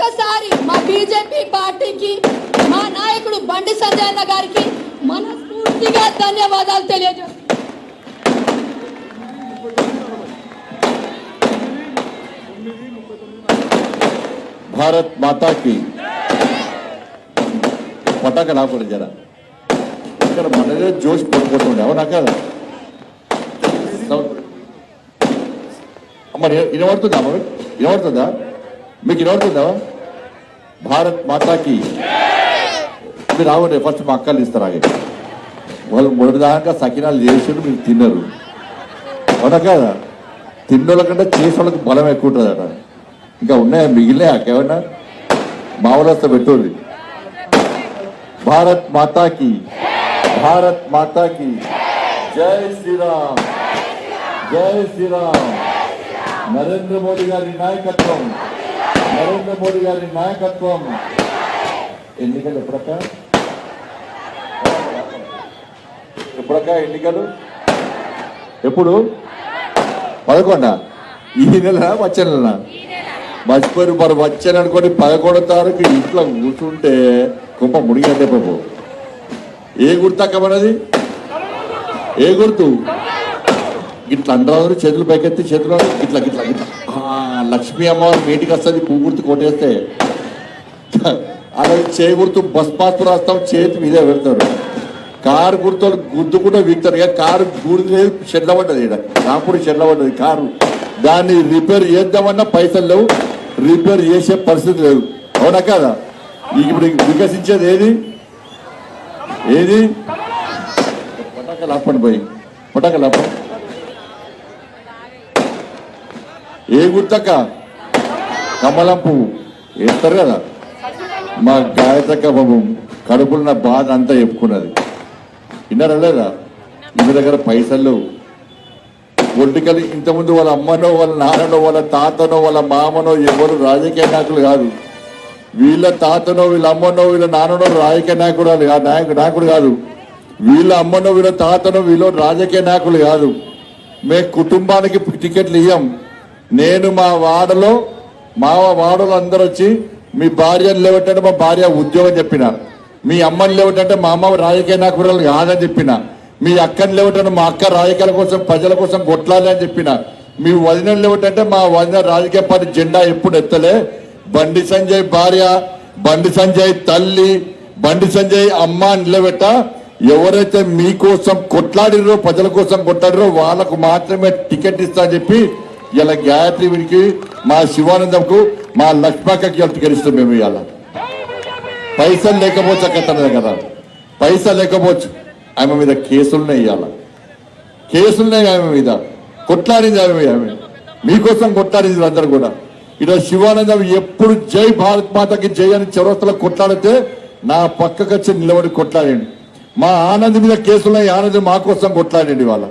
మరొకసారి మా బీజేపీ పార్టీకి మా నాయకుడు బండి సంజయ్ అన్న గారికి మనస్ఫూర్తిగా ధన్యవాదాలు తెలియజేస్తున్నాను. భారత్ మాతాకి పటాక నాకూడదు జర ఇక్కడ మనదే జోష్ పడిపోతుండే అవునా కదా మరి వినబడుతుందా వినబడుతుందా మీకు వినబడుతుందా భారత్ మాతాకి మీరు రావండి ఫస్ట్ మా అక్కలు ఇస్తారు ఆగే వాళ్ళు మొదటిదాకా సకినాలు చేసి మీరు తిన్నారు అవునా కదా తిన్నోళ్ళ కంటే చేసే వాళ్ళకి బలం ఎక్కువ ఉంటుందట ఇంకా ఉన్నాయా మిగిలినాయా ఏమన్నా మామూలు పెట్టుర్రి భారత్ మాతాకి భారత్ మాతాకి జై శ్రీరామ్ జై శ్రీరామ్ నరేంద్ర మోడీ గారి నాయకత్వం నరేంద్ర మోడీ గారి నాయకత్వం ఎన్నికలు ఎప్పుడక్క ఎన్నికలు ఎప్పుడు 11 ఈ నెల వచ్చే నెల మర్చిపోయి మరి వచ్చాను అనుకోని 11వ తారీఖు ఇంట్లో కూర్చుంటే కుంప ముడిగంటే బాబు ఏ గుర్తక్క మనది ఏ గుర్తు ఇట్లా అందరూ చేతులు పైకెత్తి చేతులు ఇట్లా ఇట్లా ఇట్లా లక్ష్మీ అమ్మవారు మీటికి వస్తుంది పువ్వు గుర్తు కొట్టేస్తే అలాగే చేయి గుర్తు బస్ పాస్ రాస్తాం చేతి మీదే పెడతారు కారు గుర్తు గుర్తు కూడా వీక్తారు ఇక కారు గుర్తు లేదు చెడ్ల పడ్డది ఇక్కడ రాంపూడి చెడ్ల పడ్డది కారు దాన్ని రిపేర్ చేద్దామన్నా పైసలు లేవు రిపేర్ చేసే పరిస్థితి లేదు అవునా కదా ఇప్పుడు వికసించేది ఏది ఏది పటాకలు ఆపండి పోయి పటాకలు ఆపండి ఏ గుర్తక్క కమలం పువ్వు వేస్తారు కదా మా గాయత్రక్క బాబు కడుపులున్న బాధ అంతా చెప్పుకున్నది విన్నారా లేదా ఇంటి దగ్గర పైసలు పొలిటికల్ ఇంతకుముందు వాళ్ళ అమ్మనో వాళ్ళ నాన్ననో వాళ్ళ తాతనో వాళ్ళ మామనో ఎవరు రాజకీయ నాయకులు కాదు వీళ్ళ తాతనో వీళ్ళ అమ్మనో వీళ్ళ నాన్ననో రాజకీయ నాయకుడు కాదు వీళ్ళ అమ్మనో వీళ్ళ తాతనో వీళ్ళు రాజకీయ నాయకులు కాదు మేము కుటుంబానికి టికెట్లు ఇయ్యం నేను మా వాడలో అందరూ వచ్చి మీ భార్యను లేవటంటే మా భార్య ఉద్యోగం చెప్పిన మీ అమ్మని లేవటంటే మా అమ్మ రాజకీయ నాయకురాలు కాదని చెప్పిన మీ అక్కని లేవటంటే మా అక్క రాజకీయాల కోసం ప్రజల కోసం కొట్లాలి అని చెప్పిన మీ వదిన లేవటంటే మా వదిన రాజకీయ పార్టీ జెండా ఎప్పుడు ఎత్తలే బండి సంజయ్ భార్య బండి సంజయ్ తల్లి బండి సంజయ్ అమ్మ నిలబెట్ట ఎవరైతే మీకోసం కొట్లాడిరో ప్రజల కోసం కొట్లాడిరో వాళ్ళకు మాత్రమే టికెట్ ఇస్తా అని చెప్పి ఇలా గాయత్రి వీడికి మా శివానందంకు మా లక్ష్మక్కకి టికెట్ ఇస్తాం మేము ఇవాళ పైసలు లేకపోవచ్చు అక్కడ కదా పైసలు లేకపోవచ్చు ఆమె మీద కేసులున్నాయి ఇవాళ కేసులున్నాయి ఆమె మీద కొట్లాడింది ఆమె మీకోసం కొట్లాడింది అందరూ కూడా ఈరోజు శివానందం ఎప్పుడు జై భారత్ మాతకి జై అని చౌరస్తలో కొట్లాడితే నా పక్కకు వచ్చి నిలబడి కొట్లాడండి మా ఆనంద్ మీద కేసులున్నాయి ఆనంద్ మా కోసం కొట్లాడండి వాళ్ళ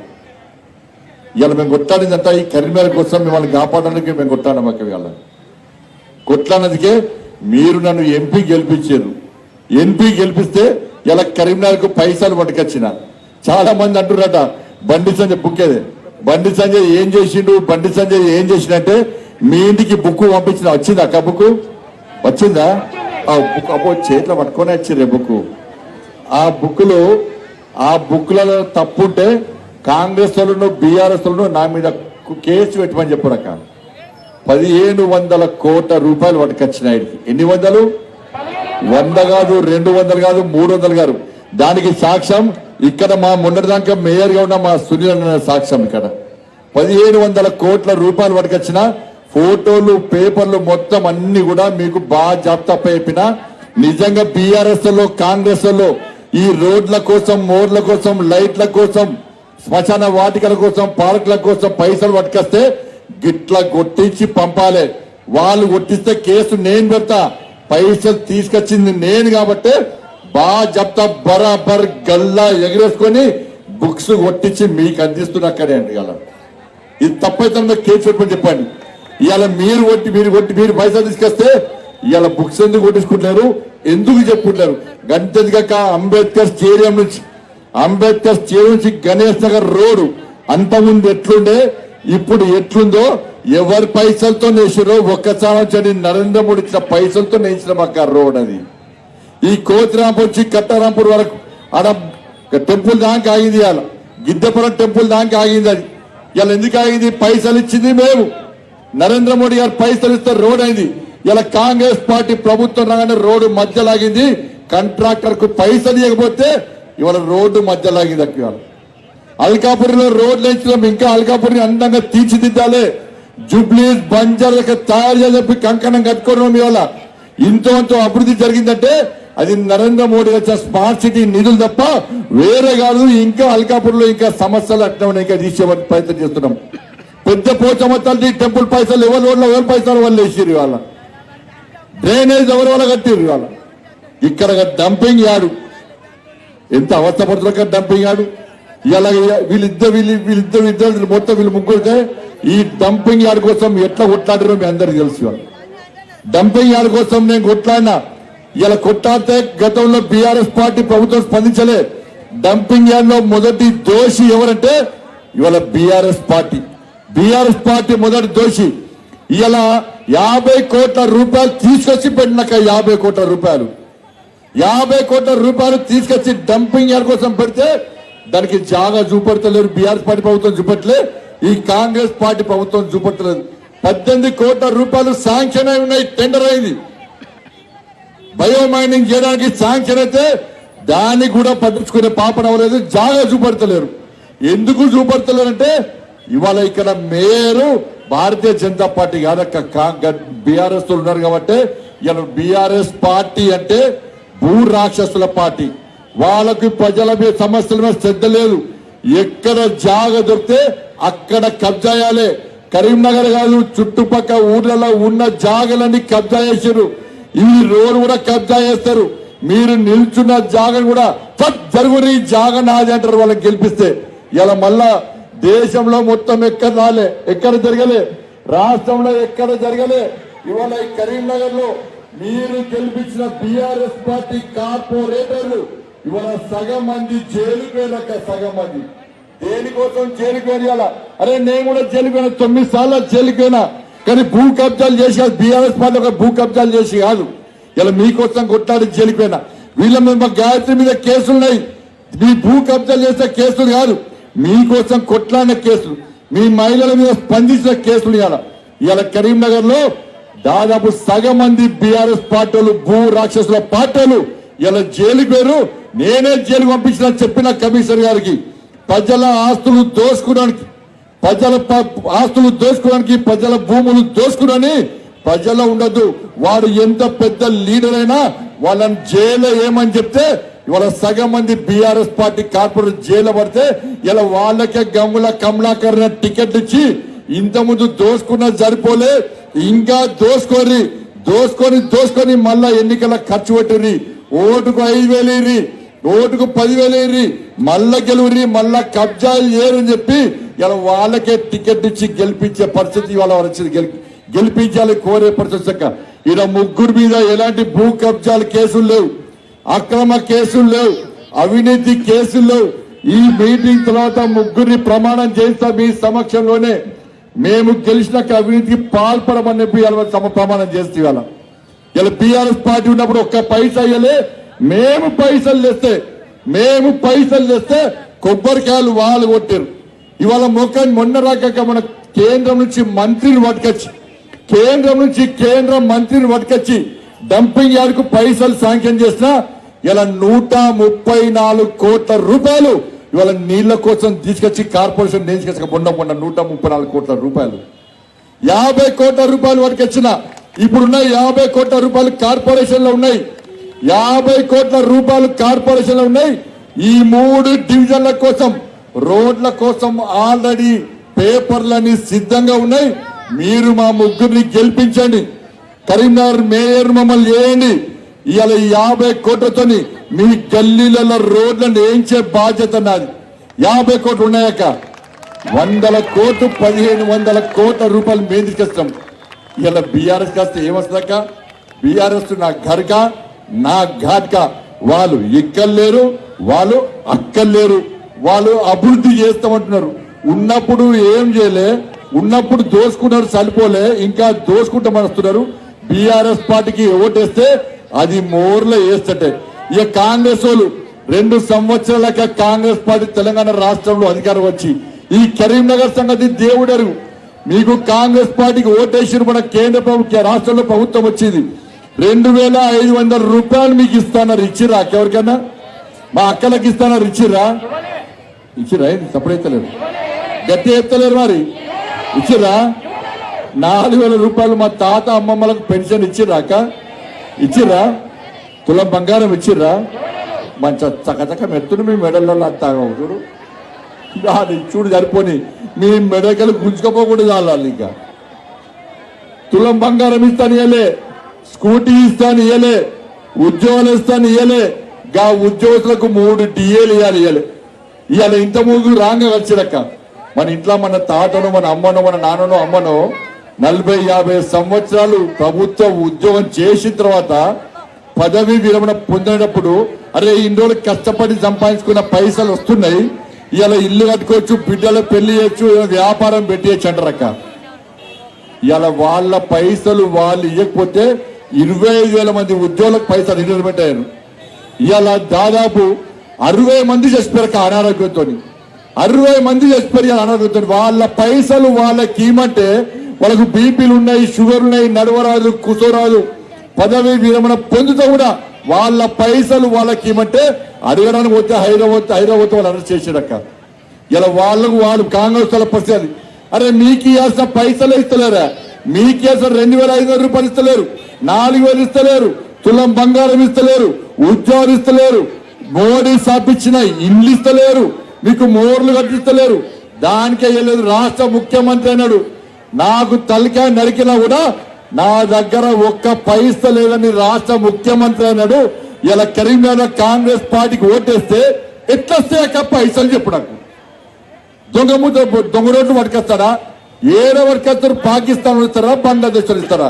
ఇవాళ మేము కొట్లాడిందంతా ఈ కరీంనగర్ కోసం మిమ్మల్ని కాపాడడానికి మేము కొట్లాడాం అక్క ఇవాళ కొట్లాడినందుకే మీరు నన్ను ఎంపీ గెలిపించారు ఎంపీ గెలిపిస్తే ఇలా కరీంనగర్కు పైసలు పట్టుకొచ్చిన చాలా మంది అంటున్నారట బండి సంజయ్ బుక్ ఏదే బండి సంజయ్ ఏం చేసిండు బండి సంజయ్ ఏం చేసినంటే మీ ఇంటికి బుక్ పంపించిన వచ్చిందా అక్క బుక్ వచ్చిందా ఆ బుక్ అబ్బో చేతిలో పట్టుకొని వచ్చిర్రే బుక్ ఆ బుక్లలో తప్పుంటే కాంగ్రెస్ వాళ్ళు బీఆర్ఎస్ వాళ్ళు నా మీద కేసు పెట్టమని చెప్పారక్క 1500 కోట్ల రూపాయలు పట్టుకొచ్చినాయి ఎన్ని వందలు 100 కాదు 200 కాదు 300 కాదు దానికి సాక్ష్యం ఇక్కడ మా మొన్నటిదాకా మేయర్ గా ఉన్న మా సునీల్ అన్న సాక్ష్యం ఇక్కడ 1500 కోట్ల రూపాయలు పట్టుకొచ్చిన ఫోటోలు పేపర్లు మొత్తం అన్ని కూడా మీకు బాగా జాబితా చెప్పిన నిజంగా బీఆర్ఎస్ లో కాంగ్రెస్ లో ఈ రోడ్ల కోసం మోర్ల కోసం లైట్ల కోసం శ్మశాన వాటికల కోసం పార్కుల కోసం పైసలు పట్టుకొస్తే గిట్ల కొట్టించి పంపాలి వాళ్ళు కొట్టిస్తే కేసు నేను పెడతా పైసలు తీసుకొచ్చింది నేను కాబట్టి బాగా చెప్తా బరాబర్ గల్లా ఎగరేసుకొని బుక్స్ కొట్టించి మీకు అందిస్తున్నా అక్కడే అండి ఇవాళ ఇది తప్పైతే మీరు కేసు పెట్టమని చెప్పండి ఇవాళ మీరు పైసలు తీసుకొస్తే ఇవాళ బుక్స్ ఎందుకు కొట్టించుకుంటున్నారు ఎందుకు చెప్పుకుంటున్నారు గంటెదిగాక అంబేద్కర్ స్టేడియం నుంచి గణేష్ నగర్ రోడ్డు అంతకుముందు ఎట్లుండే ఇప్పుడు ఎట్లుందో ఎవరి పైసలతో నేసిరో ఒక్కసారి నరేంద్ర మోడీ ఇచ్చిన పైసలతో నేసిన మాకు రోడ్ అది. ఈ కోతిరాంపూర్ నుంచి కట్టారాంపూర్ వరకు ఆడ టెంపుల్ దానికి ఆగింది, ఇవాళ గిద్దపురం టెంపుల్ దానికి ఆగింది. అది ఇలా ఎందుకు ఆగింది? పైసలు ఇచ్చింది మేము, నరేంద్ర మోడీ గారు పైసలు ఇస్తే రోడ్ అయింది. ఇలా కాంగ్రెస్ పార్టీ ప్రభుత్వం రాగానే రోడ్డు మధ్యలాగింది. కాంట్రాక్టర్ కు పైసలు ఇవ్వకపోతే ఇవాళ రోడ్డు మధ్యలాగింది. అక్కడ అల్కాపురిలో రోడ్లు వేయించడం, ఇంకా అల్కాపురిని అందంగా తీర్చిదిద్దాలి, జూబ్లీస్ బంజారాలకు తయారు చేసి చెప్పి కంకణం కట్టుకోవడం. ఇవాళ ఇంతో అభివృద్ధి జరిగిందంటే అది నరేంద్ర మోడీ వచ్చిన స్మార్ట్ సిటీ నిధులు తప్ప వేరే కాదు. ఇంకా అల్కాపూర్లో ఇంకా సమస్యలు అట్లా ఉన్నాయి, ఇంకా తీసే ప్రయత్నం చేస్తున్నాం. పెద్ద పోచమ్మ తల్లి టెంపుల్ పైసలు ఎవరి రోడ్లో ఎవరి పైసలు వాళ్ళు వేసిరు. ఇవాళ డ్రైనేజ్ ఎవరి వల్ల కట్టిరు. ఇవాళ ఇక్కడ డంపింగ్ యార్డు ఎంత అవస్థపడుతున్న డంపింగ్ యార్డు. ఇలా వీళ్ళిద్దరు మొత్తం వీళ్ళు ముగ్గురితే ఈ డంపింగ్ యార్డ్ కోసం ఎట్లా కొట్లాడారో మీ అందరికి తెలుసు. డంపింగ్ యార్డ్ కోసం నేను కొట్లాడినా. ఇలా కొట్లాడితే గతంలో బీఆర్ఎస్ పార్టీ ప్రభుత్వం స్పందించలే. డంపింగ్ యార్డ్ లో మొదటి దోషి ఎవరంటే ఇవాళ బీఆర్ఎస్ పార్టీ మొదటి దోషి. ఇలా 50 కోట్ల రూపాయలు తీసుకొచ్చి పెట్టినాక 50 కోట్ల రూపాయలు తీసుకొచ్చి డంపింగ్ యార్డ్ కోసం పెడితే దానికి జాగా చూపెడతలేరు. బీఆర్ఎస్ పార్టీ ప్రభుత్వం చూపెట్టలే, ఈ కాంగ్రెస్ పార్టీ ప్రభుత్వం చూపెట్టలేదు. 18 కోట్ల రూపాయలు శాంక్షన్ అయి ఉన్నాయి, టెండర్ అయింది. బయో మైనింగ్ చేయడానికి శాంక్షన్ అయితే దాన్ని కూడా పట్టించుకునే పాపన అవ్వలేదు, జాగా చూపెడతలేరు. ఎందుకు చూపెడతలేరంటే ఇవాళ ఇక్కడ మేయరు భారతీయ జనతా పార్టీ కాదు, బీఆర్ఎస్ ఉన్నారు కాబట్టి. ఇలా బీఆర్ఎస్ పార్టీ అంటే భూ రాక్షసుల పార్టీ. వాళ్ళకి ప్రజల మీద సమస్యల మీద శ్రద్ధ లేదు. ఎక్కడ జాగ దొరికితే అక్కడ కబ్జా చేయాలి. కరీంనగర్ కాదు, చుట్టుపక్కల ఊర్లలో ఉన్న జాగలన్నీ కబ్జా చేశారు. ఈ రోడ్డు కూడా కబ్జా చేస్తారు. మీరు నిల్చున్న జాగను కూడా జరుగుని జాగ నాది అంటారు వాళ్ళకి గెలిపిస్తే. ఇలా మళ్ళా దేశంలో మొత్తం ఎక్కడ జరగలే, రాష్ట్రంలో ఎక్కడ జరగలే. ఇవాళ ఈ కరీంనగర్ లో మీరు గెలిపించిన బీఆర్ఎస్ పార్టీ కార్పొరేటర్లు ఇవాళ సగం మంది జైలుకు పోయినాక, సగం మంది దేనికోసం జైలుకు పోయినా. అరే నేను కూడా జైలుకు పోయినా, 9 సార్లు జైలుకు పోయినా. కానీ భూ కబ్జాలు చేసి కాదు, బీఆర్ఎస్ పార్టీ ఒక భూ కబ్జాలు చేసి కాదు. ఇలా మీకోసం కొట్లాడి జైలుకు పోయినా. వీళ్ళ మీద గాయత్రి మీద కేసులున్నాయి, మీ భూ కబ్జాలు చేసే కేసులు కాదు, మీకోసం కొట్లాడిన కేసులు, మీ మహిళల మీద స్పందించిన కేసులు. ఇవాళ కరీంనగర్ లో దాదాపు సగం మంది బీఆర్ఎస్ పార్టీలు, భూ రాక్షసుల పార్టీలు ఇలా జైలుకు పోయారు. నేనే జైలు పంపించిన చెప్పిన కమిషనర్ గారికి. ప్రజల ఆస్తులు దోచుకోవడానికి, ప్రజల భూములు దోచుకుని ప్రజల్లో ఉండదు. వాడు ఎంత పెద్ద లీడర్ అయినా వాళ్ళని జైలు ఏమని చెప్తే ఇవాళ సగం మంది బీఆర్ఎస్ పార్టీ కార్పొరేట్ జైలు పడితే ఇలా వాళ్ళకే గమ్ముల కమలాకరణ టికెట్ ఇచ్చి ఇంతకుముందు దోసుకున్న సరిపోలే, ఇంకా దోసుకొని మళ్ళా ఎన్నికల ఖర్చు పెట్టిర్రి. ఓటుకు 5,000 ఇర్రి, ఓటుకు 10,000 ఇర్రి, మళ్ళా గెలువురి, మళ్ళా కబ్జాలు చేయరని చెప్పి ఇలా వాళ్ళకే టికెట్ ఇచ్చి గెలిపించే పరిస్థితి ఇవాళ వచ్చింది. గెలిపించాలి కోరే పరిస్థితి. ఇలా ముగ్గురు మీద ఎలాంటి భూ కబ్జాలు కేసులు లేవు, అక్రమ కేసులు లేవు, అవినీతి కేసులు లేవు. ఈ మీటింగ్ తర్వాత ముగ్గురిని ప్రమాణం చేస్తా మీ సమక్షంలోనే. మేము గెలిచినాక అవినీతికి పాల్పడమని చెప్పి ప్రమాణం చేస్తే ఇలా బీఆర్ఎస్ పార్టీ ఉన్నప్పుడు ఒక్క పైసా అయ్యలే. మేము పైసలు తెస్తే కొబ్బరికాయలు వాళ్ళు కొట్టారు. ఇవాళ మొన్న రాక మన కేంద్రం నుంచి మంత్రిని పట్టుకొచ్చి డంపింగ్ యార్డుకు పైసలు శాంక్షన్ చేసినా ఇలా 134 కోట్ల రూపాయలు ఇవాళ నీళ్ల కోసం తీసుకొచ్చి కార్పొరేషన్ తీసుకొచ్చి మొన్న 134 కోట్ల రూపాయలు, 50 కోట్ల రూపాయలు పట్టుకొచ్చిన. ఇప్పుడున్న 50 కోట్ల రూపాయలు కార్పొరేషన్ లో ఉన్నాయి. 50 కోట్ల రూపాయలు కార్పొరేషన్ లో ఉన్నాయి. ఈ 3 డివిజన్ల కోసం, రోడ్ల కోసం ఆల్రెడీ పేపర్లన్నీ సిద్ధంగా ఉన్నాయి. మీరు మా ముగ్గురిని గెలిపించండి, కరీంనగర్ మేయర్ మమ్మల్ని చేయండి. ఇవాళ 50 కోట్లతోని మీ గల్లీలలో రోడ్లను వేయించే బాధ్యత నాది. 50 కోట్లు ఉన్నాయక 100 కోట్లు, 1,500 కోట్ల రూపాయలు మేము తీసుకొస్తాం. ఇలా బీఆర్ఎస్ కాస్త ఏమొస్తుందక్క? బీఆర్ఎస్ నా ఘర్కా, నా ఘాట్కా. వాళ్ళు ఇక్కలేరు, వాళ్ళు అక్కర్లేరు, వాళ్ళు అభివృద్ధి చేస్తామంటున్నారు. ఉన్నప్పుడు ఏం చేయలే, ఉన్నప్పుడు దోసుకున్నారు సరిపోలే, ఇంకా దోసుకుంటామని వస్తున్నారు. బీఆర్ఎస్ పార్టీకి ఓటేస్తే అది మోర్లో వేస్తటే. ఇక కాంగ్రెస్ వాళ్ళు 2 సంవత్సరాలక కాంగ్రెస్ పార్టీ తెలంగాణ రాష్ట్రంలో అధికారం వచ్చి ఈ కరీంనగర్ సంగతి దేవుడరు. మీకు కాంగ్రెస్ పార్టీకి ఓటేసిన మన కేంద్ర ప్రభుత్వ రాష్ట్రంలో ప్రభుత్వం వచ్చింది 2500 రూపాయలు మీకు ఇస్తాన్నారు. ఇచ్చిరా ఎవరికైనా? మా అక్కలకి ఇస్తాన్నారు. ఇచ్చిరా? సపోర్ట్ ఎత్తలేరు, గట్టి ఎత్తలేరు. మరి ఇచ్చిరా? 4000 రూపాయలు మా తాత అమ్మమ్మలకు పెన్షన్ ఇచ్చిరాక ఇచ్చిరా? తులం బంగారం ఇచ్చిర్రా? మంచి చకచక మెత్తును మీ మెడల్లో అత్తాగా చూడు, చూడు సరిపోని మీ మెడకలు గుంజుకపోకూడదు. చాలు ఇంకా తులం బంగారం ఇస్తాను ఇయ్యలే, స్కూటీ ఇస్తాను ఇయ్యలే, ఉద్యోగాలు ఇస్తాను ఇయ్యలే. గా ఉద్యోగులకు 3 డిఏలు ఇవ్వాలి. ఇవాళ ఇంత మూగులు రాంగ వచ్చిరక్క. మన ఇంట్లో మన తాతను, మన అమ్మనో, మన నాన్ననో, అమ్మనో 40-50 సంవత్సరాలు ప్రభుత్వ ఉద్యోగం చేసిన తర్వాత పదవి విరమణ పొందినప్పుడు అరే ఇన్ని రోజులు కష్టపడి సంపాదించుకున్న పైసలు వస్తున్నాయి, ఇవాళ ఇల్లు కట్టుకోవచ్చు, బిడ్డల పెళ్లి చేయొచ్చు, వ్యాపారం పెట్టేయచ్చు అంటారక్క. ఇవాళ వాళ్ళ పైసలు వాళ్ళు ఇవ్వకపోతే 25,000 మంది ఉద్యోగులకు పైసలు రిటైర్మెంట్ అయ్యారు. ఇవాళ దాదాపు 60 మంది చచ్చిపోయారు అనారోగ్యంతో. 60 మంది చచ్చిపోయారు అనారోగ్యంతో. వాళ్ళ పైసలు వాళ్ళకి ఇవ్వమంటే వాళ్ళకు బీపీలు ఉన్నాయి, షుగర్ ఉన్నాయి, నడవరాదు, కూర్చోరాదు, పదవి విరమణ పొందుతూ కూడా వాళ్ళ పైసలు వాళ్ళకి ఇవ్వమంటే అడగడానికి పోతే హైదరాబాద్ వాళ్ళు అరెస్ట్ చేసాడక్క. ఇలా వాళ్ళు కాంగ్రెస్ వాళ్ళ పరిస్థితి. అరే మీకు ఇవ్వాల్సిన పైసలు ఇస్తలేరా? మీకు ఇవ్వాల్సిన 2500 రూపాయలు ఇస్తలేరు, 4000 ఇస్తలేరు, తులం బంగారం ఇస్తలేరు, ఉద్యోగాలు ఇస్తలేరు, మోడీ సాపించిన ఇల్లు ఇస్తలేరు, మీకు మోర్లు కట్టిస్తలేరు. దానికే వెళ్ళలేదు. రాష్ట్ర ముఖ్యమంత్రి అన్నాడు నాకు తలకాయ నరికినా కూడా నా దగ్గర ఒక్క పైస లేదని రాష్ట్ర ముఖ్యమంత్రి అన్నాడు. ఇలా కరీంనగర్ కాంగ్రెస్ పార్టీకి ఓటేస్తే ఎట్లొస్తే పైసలు చెప్పు నాకు. దొంగ రోడ్లు పట్టుకొస్తాడా? ఏదో పట్టుకొస్తారు? పాకిస్తాన్ ఇస్తారా, బంగ్లాదేశ్ ఇస్తారా?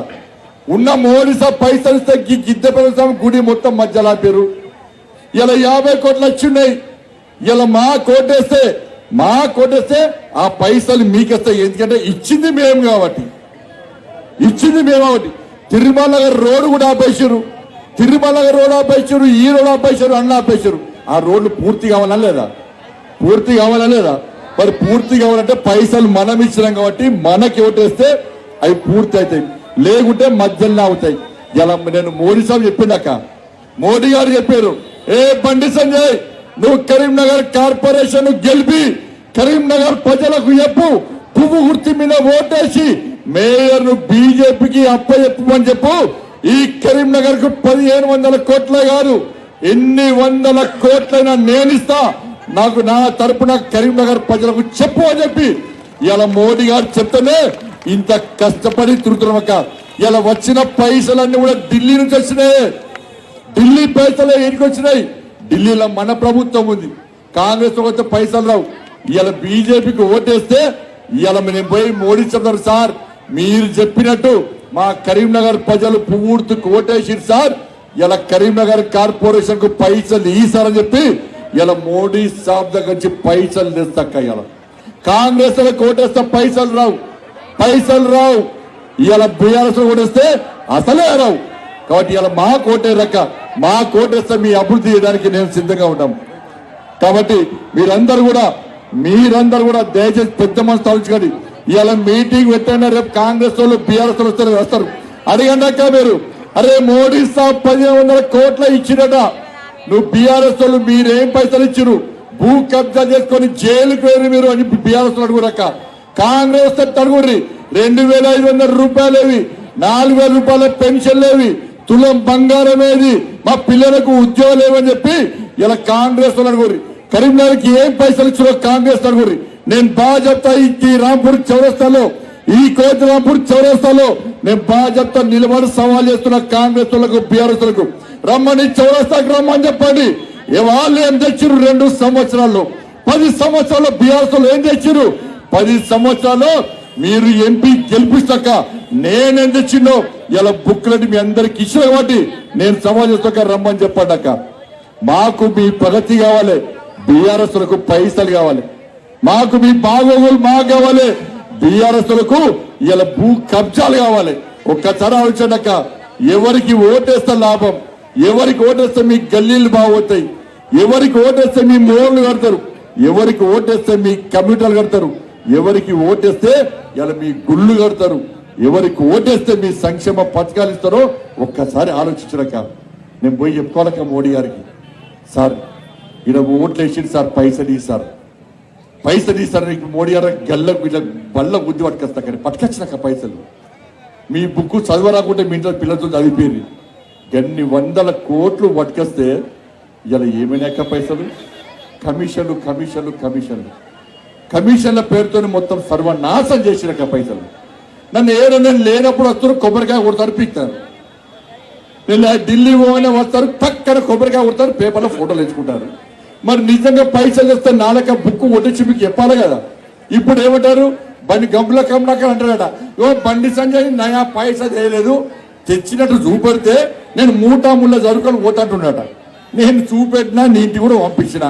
ఉన్న మోడీ సాబ్ పైసలు ఇస్తే గిద్దె ప్రదేశం గుడి మొత్తం మధ్యలో పేరు. ఇలా 50 కోట్లు వచ్చిన్నాయి. ఇలా మా కోటేస్తే ఆ పైసలు మీకేస్తాయి. ఎందుకంటే ఇచ్చింది మేము కాబట్టి. తిరుమల రోడ్డు కూడా ఆపేశారు, ఈ రోడ్డు ఆపేశారు, అన్న ఆపేశారు. ఆ రోడ్లు పూర్తి కావాలా లేదా? మరి పూర్తి కావాలంటే పైసలు మనం ఇచ్చినాం కాబట్టి మనకి ఓటేస్తే అవి పూర్తి అవుతాయి, లేకుంటే మధ్యలో అవుతాయి. ఇలా నేను మోడీ సాబ్ చెప్పిందాక మోడీ గారు చెప్పారు, ఏ బండి సంజయ్ నువ్వు కరీంనగర్ కార్పొరేషన్ గెలిపి కరీంనగర్ ప్రజలకు చెప్పు, పువ్వు గుర్తు మీద ఓటేసి మేయర్ ను బీజేపీకి అప్పచెప్పమని చెప్పు. ఈ కరీంనగర్ కు 1500 కోట్లే కాదు, ఎన్ని వందల కోట్లైనా నేనిస్తా, నాకు నా తరపున కరీంనగర్ ప్రజలకు చెప్పు అని చెప్పి ఇలా మోడీ గారు చెప్తేనే ఇంత కష్టపడి తిరుగుతున్నామక్క. ఇలా వచ్చిన పైసలన్నీ కూడా ఢిల్లీ నుంచి వచ్చినాయి. ఢిల్లీ పైసలే ఇంటికి వచ్చినాయి. ఢిల్లీలో మన ప్రభుత్వం ఉంది, కాంగ్రెస్ వస్తే పైసలు రావు. ఇలా బీజేపీకి ఓటేస్తే ఇలా నేను పోయి మోడీ చెప్తారు, సార్ మీరు చెప్పినట్టు మా కరీంనగర్ ప్రజలు పువ్వుడుకు ఓటేసిరు సార్, ఇలా కరీంనగర్ కార్పొరేషన్ కు పైసలు ఈసారని చెప్పి ఇలా మోడీ సాబ్ దగ్గర నుంచి పైసలు తెస్తాక. ఇలా కాంగ్రెస్ ఓటేస్తే పైసలు రావు. ఇలా బీఆర్ఎస్ ఓటేస్తే అసలే రావు. కాబట్టి ఇలా మా కోటే రక్క, మా కోటేస్తే మీ అభివృద్ధి చేయడానికి నేను సిద్ధంగా ఉంటాం. కాబట్టి మీరందరూ కూడా దయచేసి పెద్ద మనసు తలుచుకోండి. ఇలా మీటింగ్ పెట్టైనా రేపు కాంగ్రెస్ వాళ్ళు బీఆర్ఎస్ వాళ్ళు వస్తారు. అడిగండాక మీరు అరే మోడీ సాబ్ 1500 కోట్ల ఇచ్చినట, నువ్వు బీఆర్ఎస్ వాళ్ళు మీరేం పైసలు ఇచ్చిరు? భూ కబ్జా చేసుకొని జైలుకు వేరు మీరు అని బీఆర్ఎస్ అడుగురక్క. కాంగ్రెస్ అడుగుర్రి. 2500 రూపాయలేవి, 4000 రూపాయల పెన్షన్ లేవి, తులం బంగారం ఏది, మా పిల్లలకు ఉద్యోగాలు ఏమని చెప్పి ఇలా కాంగ్రెస్ వాళ్ళు అడుగుర్రి. కరీంనగర్కి ఏం పైసలు ఇచ్చిరో కాంగ్రెస్ అడుగుర్రి. నేను బాగా చెప్తా. ఈ రాంపూర్ చౌరస్తాలో, ఈ కోతి రాంపూర్ చౌరస్తాలో నేను బాగా చెప్తా. నిలబడి సవాల్ చేస్తున్న కాంగ్రెస్ వాళ్ళకు బీఆర్ఎస్ లకు రమ్మని, చౌరస్తాకు రమ్మని చెప్పండి. వాళ్ళు ఏం తెచ్చిరు 2 సంవత్సరాల్లో? 10 సంవత్సరాల్లో బీఆర్ఎస్ వాళ్ళు ఏం తెచ్చిరు? 10 సంవత్సరాల్లో మీరు ఎంపీ గెలిపిస్తాక నేనేం తెచ్చినో ఇలా బుక్లెట్ మీ అందరికి ఇచ్చిన కాబట్టి నేను సవాల్ చేస్తాక రమ్మని చెప్పండి అక్క. మాకు మీ ప్రగతి కావాలి, బీఆర్ఎస్ లకు పైసలు కావాలి, మాకు మీ బాగోగులు మాకు కావాలి, బీఆర్ఎస్లకు ఇలా భూ కబ్జాలు కావాలి. ఒక్కసారి ఆలోచనక ఎవరికి ఓటేస్తే లాభం, ఎవరికి ఓటేస్తే మీ గల్లీలు బాగోతాయి, ఎవరికి ఓటేస్తే మీ మోర్లు కడతారు, ఎవరికి ఓటేస్తే మీ కమ్యూనిటీలు కడతారు, ఎవరికి ఓటేస్తే ఇలా మీ గుళ్ళు కడతారు, ఎవరికి ఓటేస్తే మీ సంక్షేమ పథకాలు ఇస్తారో ఒక్కసారి ఆలోచించడక. నేను పోయి చెప్పుకోవాలక మోడీ గారికి, సార్ ఈయన ఓట్లు వేసింది సార్, పైసలు సార్, పైసలు ఇస్తారు నీకు మోడీ గారు గల్లకు ఇట్లా బల్ల బుద్ధి పట్టుకొస్తా, కానీ పట్టుకొచ్చినాక పైసలు మీ బుక్ చదవరాకుంటే మీ ఇంట్లో పిల్లలతో చదివిపోయింది. ఎన్ని వందల కోట్లు పట్టుకొస్తే ఇలా ఏమైనాక పైసలు కమిషన్లు కమిషన్లు కమిషన్లు కమిషన్ల పేరుతో మొత్తం సర్వనాశం చేసినాక పైసలు. నన్ను ఏదైనా లేనప్పుడు వస్తారు, కొబ్బరికాయ కొడతారు, పీక్తారు. నేను ఢిల్లీ పోగానే వస్తారు, పక్కన కొబ్బరికాయ కొడతారు, పేపర్లో ఫోటోలు వేసుకుంటారు. మరి నిజంగా పైసలు చేస్తే నాలుక బుక్ కొట్టించి మీకు చెప్పాలి కదా. ఇప్పుడు ఏమంటారు, బండి గంపుల కమలాక అంటారట, బండి సంజయ్ నయా పైసా చేయలేదు, తెచ్చినట్టు చూపెడితే నేను మూటా ముళ్ళ జరుకొని పోతాంటున్నాట. నేను చూపెట్టినా నీ ఇంటికి కూడా పంపించిన,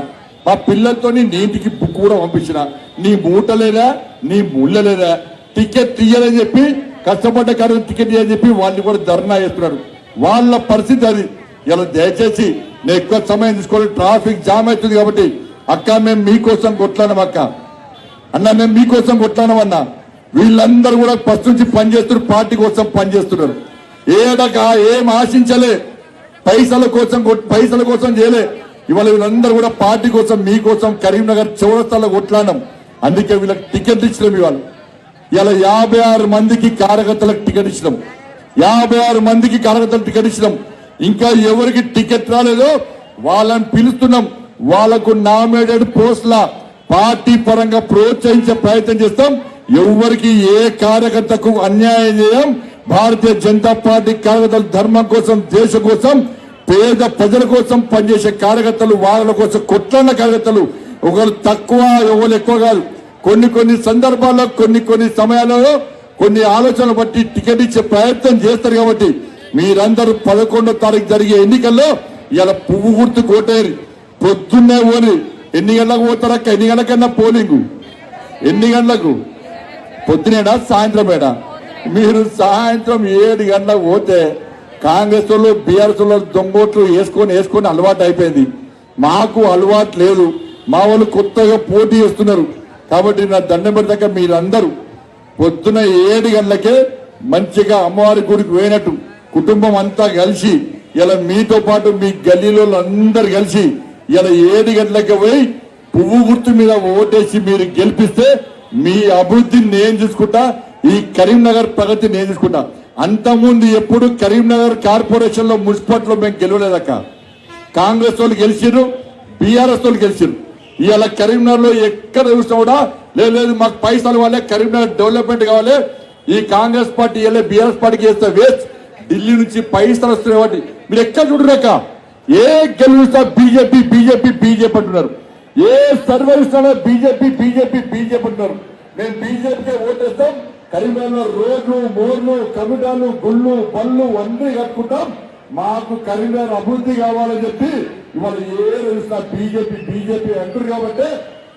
మా పిల్లలతో నీ ఇంటికి బుక్ కూడా పంపించిన, నీ మూట లేదా నీ ముళ్ళ లేదా, టికెట్ తీయాలని చెప్పి కష్టపడ్డ కాదు టికెట్ తీయాలని చెప్పి వాళ్ళు కూడా ధర్నా చేస్తున్నారు. వాళ్ళ పరిస్థితి అది. ఇలా దయచేసి నేను ఎక్కువ సమయం తీసుకోవాలి, ట్రాఫిక్ జామ్ అవుతుంది కాబట్టి అక్క మేము మీకోసం కొట్లానం, అక్క అన్న మేము మీకోసం కొట్లానం అన్న. వీళ్ళందరూ కూడా ఫస్ట్ నుంచి పనిచేస్తున్నారు, పార్టీ కోసం పనిచేస్తున్నారు. ఏడక ఏం ఆశించలే, పైసల కోసం చేయలే. ఇవాళ వీళ్ళందరూ కూడా పార్టీ కోసం మీకోసం కరీంనగర్ చౌరస్తాలో కొట్లానం. అందుకే వీళ్ళకి టికెట్ ఇచ్చినాం. ఇలా 56 మందికి కార్యకర్తలకు టికెట్ ఇచ్చినాం, 56 మందికి కార్యకర్తలకు టికెట్ ఇచ్చినాం. ఇంకా ఎవరికి టికెట్ రాలేదో వాళ్ళని పిలుస్తున్నాం. వాళ్లకు నామినేటెడ్ పోస్టుల పార్టీ పరంగా ప్రోత్సహించే ప్రయత్నం చేస్తాం. ఎవరికి ఏ కార్యకర్తకు అన్యాయం చేయం. భారతీయ జనతా పార్టీ కార్యకర్తలు ధర్మం కోసం, దేశం కోసం, పేద ప్రజల కోసం పనిచేసే కార్యకర్తలు, వాళ్ళ కోసం కొట్లాడిన కార్యకర్తలు, ఒకరు తక్కువ ఒకరు ఎక్కువ కాదు. కొన్ని సందర్భాల్లో కొన్ని సమయాలలో కొన్ని ఆలోచనలు బట్టి టికెట్ ఇచ్చే ప్రయత్నం చేస్తారు. కాబట్టి మీరందరూ 11వ తారీఖు జరిగే ఎన్నికల్లో ఇలా పువ్వు గుర్తు కోటేరి పొద్దున్నే పోని. ఎన్ని గంటలకు పోతారక్క? ఎన్ని గంటలకన్నా పోలింగు? ఎన్ని గంటలకు? పొద్దునేడా సాయంత్రమేడా? మీరు సాయంత్రం 7 గంటలకు పోతే కాంగ్రెస్ వాళ్ళు బీఆర్ఎస్ వాళ్ళు దొంగోట్లు వేసుకొని అలవాటు అయిపోయింది. మాకు అలవాటు లేదు, మా వాళ్ళు కొత్తగా పోటీ చేస్తున్నారు. కాబట్టి నా దండం పెడతాక మీరందరూ పొద్దున 7 గంటలకే మంచిగా అమ్మవారి గుడికి పోయినట్టు కుటుంబం అంతా కలిసి, ఇలా మీతో పాటు మీ గల్లీలో అందరు కలిసి ఇలా 7 గంటలకే పోయి పువ్వు గుర్తు మీద ఓటేసి మీరు గెలిపిస్తే మీ అభివృద్ధిని నేను చూసుకుంటా, ఈ కరీంనగర్ ప్రగతి నేను చూసుకుంటా. అంతకుముందు ఎప్పుడు కరీంనగర్ కార్పొరేషన్ లో మున్సిపాలిటీలో మేము గెలవలేదక్క. కాంగ్రెస్ వాళ్ళు గెలిచిరు, బీఆర్ఎస్ వాళ్ళు గెలిచిరు. ఇవాళ కరీంనగర్ లో ఎక్కడ చూసినా కూడా లేదు మాకు పైసలు కావాలి, కరీంనగర్ డెవలప్మెంట్ కావాలి, ఈ కాంగ్రెస్ పార్టీ వెళ్ళే బీఆర్ఎస్ పార్టీకి వేస్తే వేస్ట్, ఢిల్లీ నుంచి పైసలు వస్తున్నాయి. కాబట్టి మీరు ఎక్కడ చూడరాక ఏ గెలుస్తా బీజేపీ బీజేపీ బీజేపీ అంటున్నారు, ఏ సర్వే ఇస్తానో బీజేపీ బీజేపీ బీజేపీ అంటున్నారు. మేము బీజేపీకే ఓటేస్తాం. కరీంనగర్ రోడ్లు, మోర్లు, కమిటాలు, గుళ్ళు, పళ్ళు అన్నీ కట్టుకుంటాం. మాకు కరీంనగర్ అభివృద్ధి కావాలని చెప్పి ఇవాళ ఏ తెలుస్తా బీజేపీ బీజేపీ అంటారు. కాబట్టి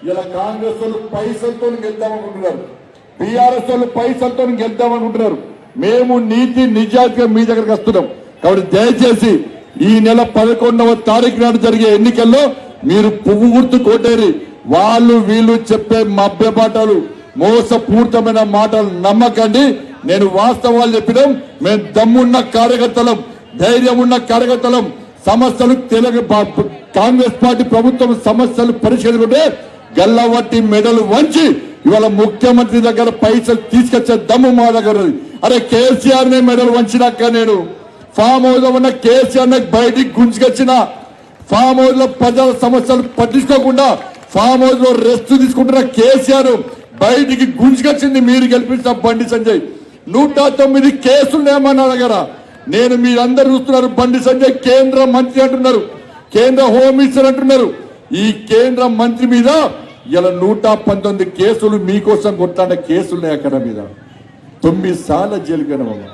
ఇలా కాంగ్రెస్ వాళ్ళు పైసలతో గెలుద్దామనుకుంటున్నారు, బీఆర్ఎస్ వాళ్ళు పైసలతో గెలుద్దామనుకుంటున్నారు. మేము నీతి నిజాయితీగా మీ దగ్గరకు వస్తున్నాం. కాబట్టి దయచేసి ఈ నెల 11వ తారీఖు నాడు జరిగే ఎన్నికల్లో మీరు పువ్వు గుర్తు కోటేరి వాళ్ళు వీళ్ళు చెప్పే మభ్యపాఠాలు, మోసపూరితమైన మాటలు నమ్మకండి. నేను వాస్తవాలు చెప్పినాం. మేము దమ్మున్న కార్యకర్తలం, ధైర్యం ఉన్న కార్యకర్తలం. సమస్యలు కాంగ్రెస్ పార్టీ ప్రభుత్వం సమస్యలు పరిష్కరించుకుంటే గల్లవట్టి మెడలు వంచి ఇవాళ ముఖ్యమంత్రి దగ్గర పైసలు తీసుకొచ్చే దమ్ము మా దగ్గర. అరే కేసీఆర్ నే మెడలు వంచినాక నేను ఫామ్ హౌస్ లో ఉన్న కేసీఆర్ ని బయటికి గుంజుకొచ్చిన, ఫామ్ హౌస్ లో ప్రజల సమస్యలు పట్టించుకోకుండా ఫామ్ హౌస్ లో రెస్ట్ తీసుకుంటున్న కేసీఆర్ బయటికి గుంజుకొచ్చింది మీరు గెలిపించిన బండి సంజయ్. 109 కేసులు ఏమన్నా దగ్గర. నేను మీరందరూ చూస్తున్నారు, బండి సంజయ్ కేంద్ర మంత్రి అంటున్నారు, కేంద్ర హోమ్ మినిస్టర్ అంటున్నారు. ఈ కేంద్ర మంత్రి మీద ఇలా 119 కేసులు మీకోసం కొట్లాడిన కేసులు అక్కడ మీద 9 సార్లు జైలుకి వెళ్ళాము.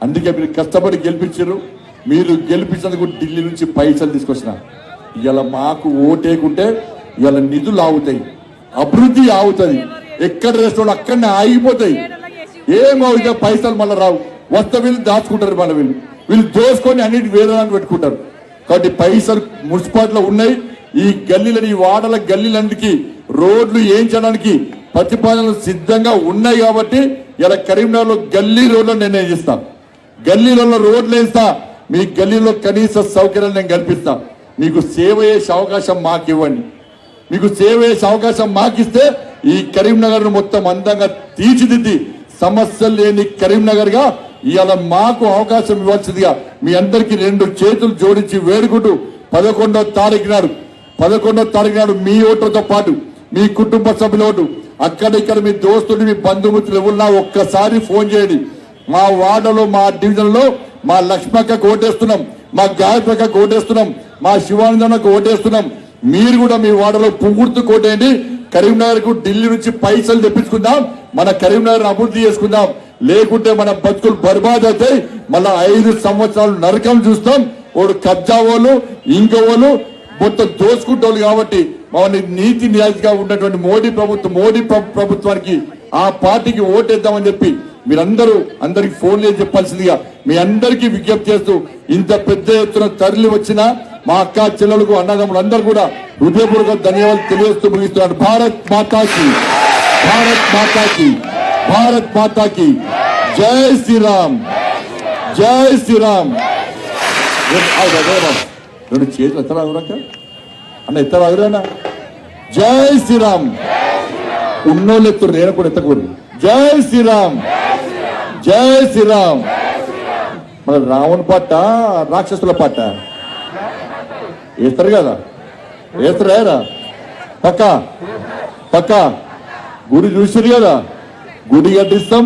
అందుకే మీరు కష్టపడి గెలిపించారు. మీరు గెలిపించేందుకు ఢిల్లీ నుంచి పైసలు తీసుకొచ్చిన. ఇలా మాకు ఓటేకుంటే ఇలా నిధులు ఆగుతాయి, అభివృద్ధి ఆగుతుంది. ఎక్కడ రెస్టారెంట్ అక్కడనే ఆగిపోతాయి. ఏమవుతా పైసలు మళ్ళీ రావు. వస్తే వీళ్ళు దాచుకుంటారు, మళ్ళీ వీళ్ళు దోసుకొని అన్నిటి వేరే దానికి పెట్టుకుంటారు. కాబట్టి పైసలు మున్సిపాలిటీలో ఉన్నాయి. ఈ గల్లీలని, ఈ వాడల గల్లీలన్నిటికీ రోడ్లు వేయించడానికి ప్రతిపాదనలు సిద్ధంగా ఉన్నాయి. కాబట్టి ఇలా కరీంనగర్లో గల్లీ రోడ్లను నిర్ణయం చేస్తాం. గల్లీలలో రోడ్లు వేస్తా, మీ గల్లీలో కనీస సౌకర్యాలు నేను కల్పిస్తా. మీకు సేవ చేసే అవకాశం మాకు ఇవ్వండి. మీకు సేవ చేసే అవకాశం మాకిస్తే ఈ కరీంనగర్ మొత్తం అందంగా తీర్చిదిద్ది సమస్యలు లేని కరీంనగర్ గా ఇవాళ మాకు అవకాశం ఇవ్వాల్సిందిగా మీ అందరికీ 2 చేతులు జోడించి వేడుకుంటూ 11వ తారీఖు నాడు మీ ఓటుతో పాటు మీ కుటుంబ సభ్యుల ఓటు, అక్కడిక్కడ మీ దోస్తులు, మీ బంధుమిత్రులు ఎవరున్నా ఒక్కసారి ఫోన్ చేయండి. మా వార్డులో, మా డివిజన్ లో మా లక్ష్మక్కకు ఓటేస్తున్నాం, మా గాయత్రక్కకు ఓటేస్తున్నాం, మా శివానందనకు ఓటేస్తున్నాం. మీరు కూడా మీ వార్డులో పూర్తి కోటేయండి. కరీంనగర్ కు ఢిల్లీ నుంచి పైసలు తెప్పించుకుందాం, మన కరీంనగర్ అభివృద్ధి చేసుకుందాం. లేకుంటే మన బతుకులు బర్బాద్ అవుతాయి. మళ్ళా 5 సంవత్సరాలు నరకం చూస్తాం. వాడు కబ్జా వాళ్ళు, ఇంకో వాళ్ళు మొత్తం దోసుకుంటోళ్ళు. కాబట్టి మన నీతి నిజాయితీగా ఉన్నటువంటి మోడీ ప్రభుత్వానికి, ఆ పార్టీకి ఓటేద్దామని చెప్పి మీరందరూ అందరికి ఫోన్ చేసి చెప్పాల్సిందిగా మీ అందరికీ విజ్ఞప్తి చేస్తూ, ఇంత పెద్ద ఎత్తున తరలి వచ్చిన మా అక్క చెల్లెలకు, అన్నదమ్ములు అందరూ కూడా హృదయపూర్వక ధన్యవాదాలు తెలియజేస్తూ ముగిస్తున్నాను. భారత్ మాతాకి, భారత్ మాతాకి, భారత్ మాతాకి జై శ్రీరామ్, జై శ్రీరామ్. 2 చేతులు ఎత్తరా అన్న, ఎత్తరా అన్న. జై శ్రీరామ్. ఉన్నోళ్ళు ఎత్తురు, నేను కూడా ఎత్తకూడదు. జై శ్రీరామ్, జై శ్రీరామ్. మన రావణ్ పాట, రాక్షసుల పాట వేస్తారు కదా, వేస్తారా? పక్క గుడి చూసారు కదా, గుడి కట్టిస్తాం,